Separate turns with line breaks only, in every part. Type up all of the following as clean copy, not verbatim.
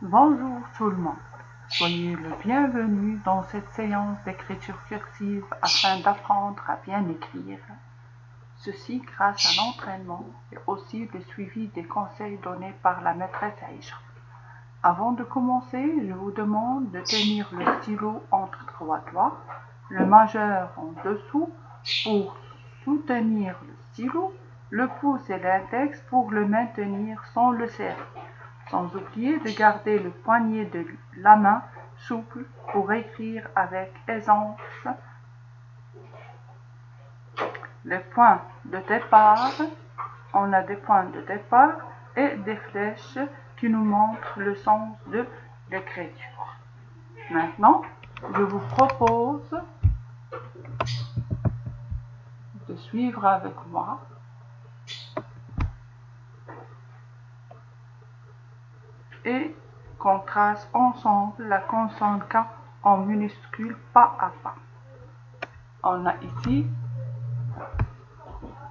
Bonjour tout le monde, soyez le bienvenu dans cette séance d'écriture cursive afin d'apprendre à bien écrire. Ceci grâce à l'entraînement et aussi le suivi des conseils donnés par la maîtresse Aïcha. Avant de commencer, je vous demande de tenir le stylo entre trois doigts, le majeur en dessous pour soutenir le stylo, le pouce et l'index pour le maintenir sans le serrer. Sans oublier de garder le poignet de la main souple pour écrire avec aisance. Les points de départ, on a des points de départ et des flèches qui nous montrent le sens de l'écriture. Maintenant, je vous propose de suivre avec moi et qu'on trace ensemble la consonne K en minuscule pas à pas. On a ici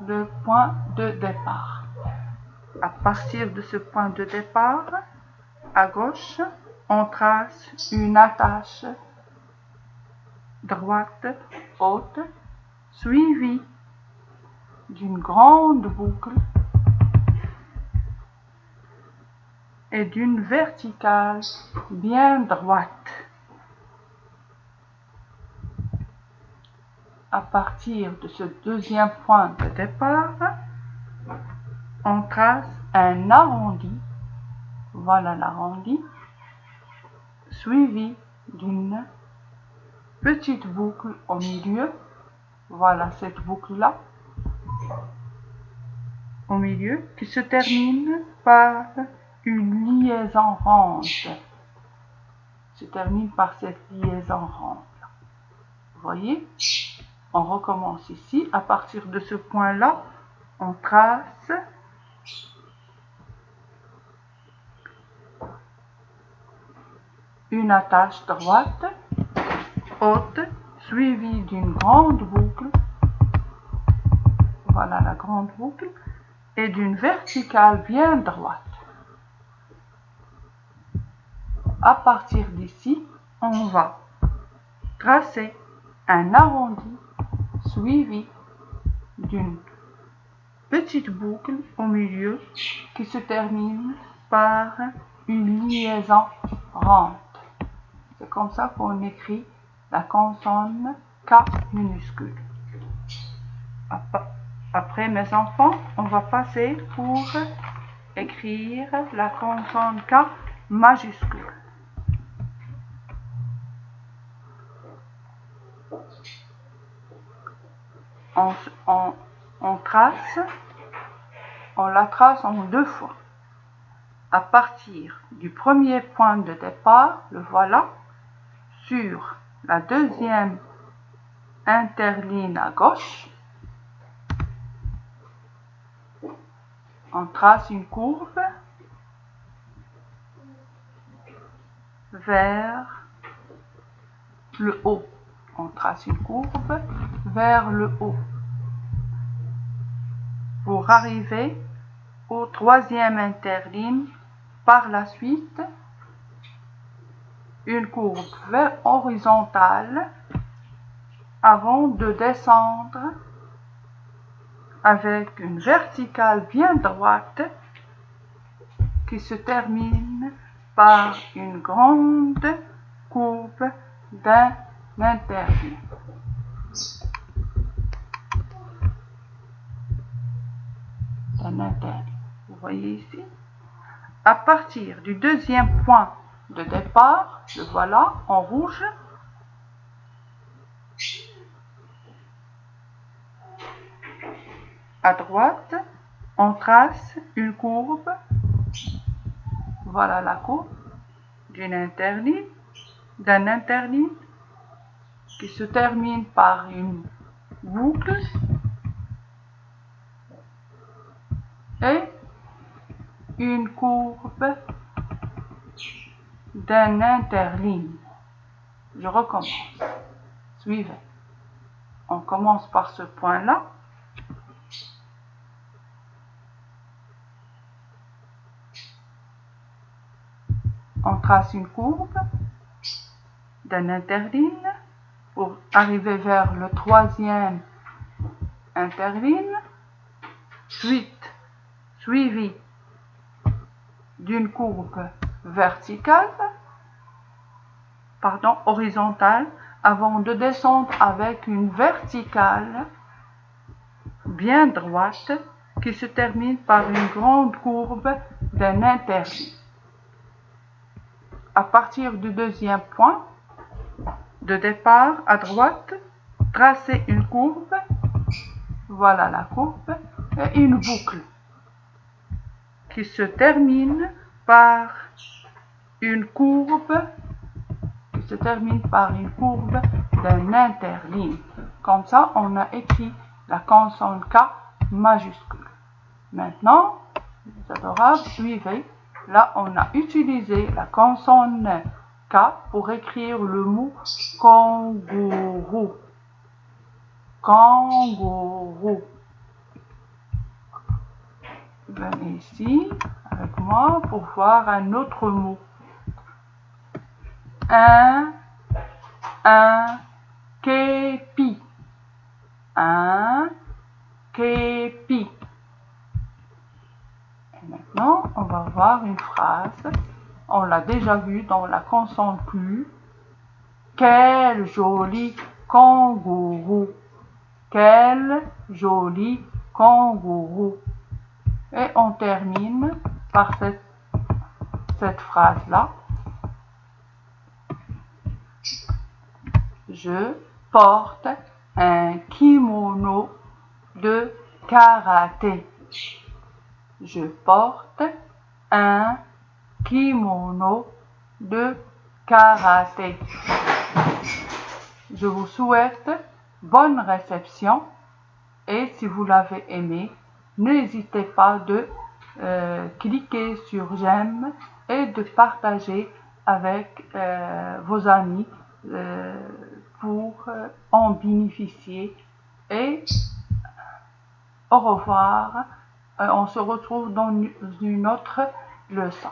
le point de départ. À partir de ce point de départ, à gauche, on trace une attache droite haute suivie d'une grande boucle et d'une verticale bien droite. À partir de ce deuxième point de départ, on trace un arrondi, voilà l'arrondi, suivi d'une petite boucle au milieu, voilà cette boucle-là, au milieu, qui se termine par une liaison ronde. Se termine par cette liaison ronde. Vous voyez? On recommence ici. À partir de ce point-là, on trace une attache droite, haute, suivie d'une grande boucle. Voilà la grande boucle. Et d'une verticale bien droite. À partir d'ici, on va tracer un arrondi suivi d'une petite boucle au milieu qui se termine par une liaison ronde. C'est comme ça qu'on écrit la consonne K minuscule. Après, mes enfants, on va passer pour écrire la consonne K majuscule. On la trace en deux fois. À partir du premier point de départ, le voilà, sur la deuxième interligne à gauche, on trace une courbe vers le haut. On trace une courbe vers le haut pour arriver au troisième interligne. Par la suite, une courbe horizontale avant de descendre avec une verticale bien droite qui se termine par une grande courbe d'un interligne. Vous voyez ici? À partir du deuxième point de départ, le voilà en rouge. À droite, on trace une courbe. Voilà la courbe d'un interligne qui se termine par une boucle et une courbe d'un interligne. Je recommence. Suivez. On commence par ce point-là. on trace une courbe d'un interligne pour arriver vers le troisième interligne, suivi d'une courbe horizontale, avant de descendre avec une verticale bien droite qui se termine par une grande courbe d'un interligne. À partir du deuxième point de départ à droite, tracez une courbe, voilà la courbe, et une boucle qui se termine par une courbe d'un interligne. Comme ça, on a écrit la consonne K majuscule. Maintenant, les adorables, suivez. Là, on a utilisé la consonne K pour écrire le mot kangourou. Kangourou. Venez ici avec moi pour voir un autre mot. Un képi. Un képi. Et maintenant, on va voir une phrase. On l'a déjà vu dans la consonne Q. Quel joli kangourou. Quel joli kangourou. Et on termine par cette phrase-là. Je porte un kimono de karaté. Je porte un kimono de karaté. Je vous souhaite bonne réception et si vous l'avez aimé, n'hésitez pas de cliquer sur j'aime et de partager avec vos amis pour en bénéficier. Et au revoir, on se retrouve dans une autre leçon.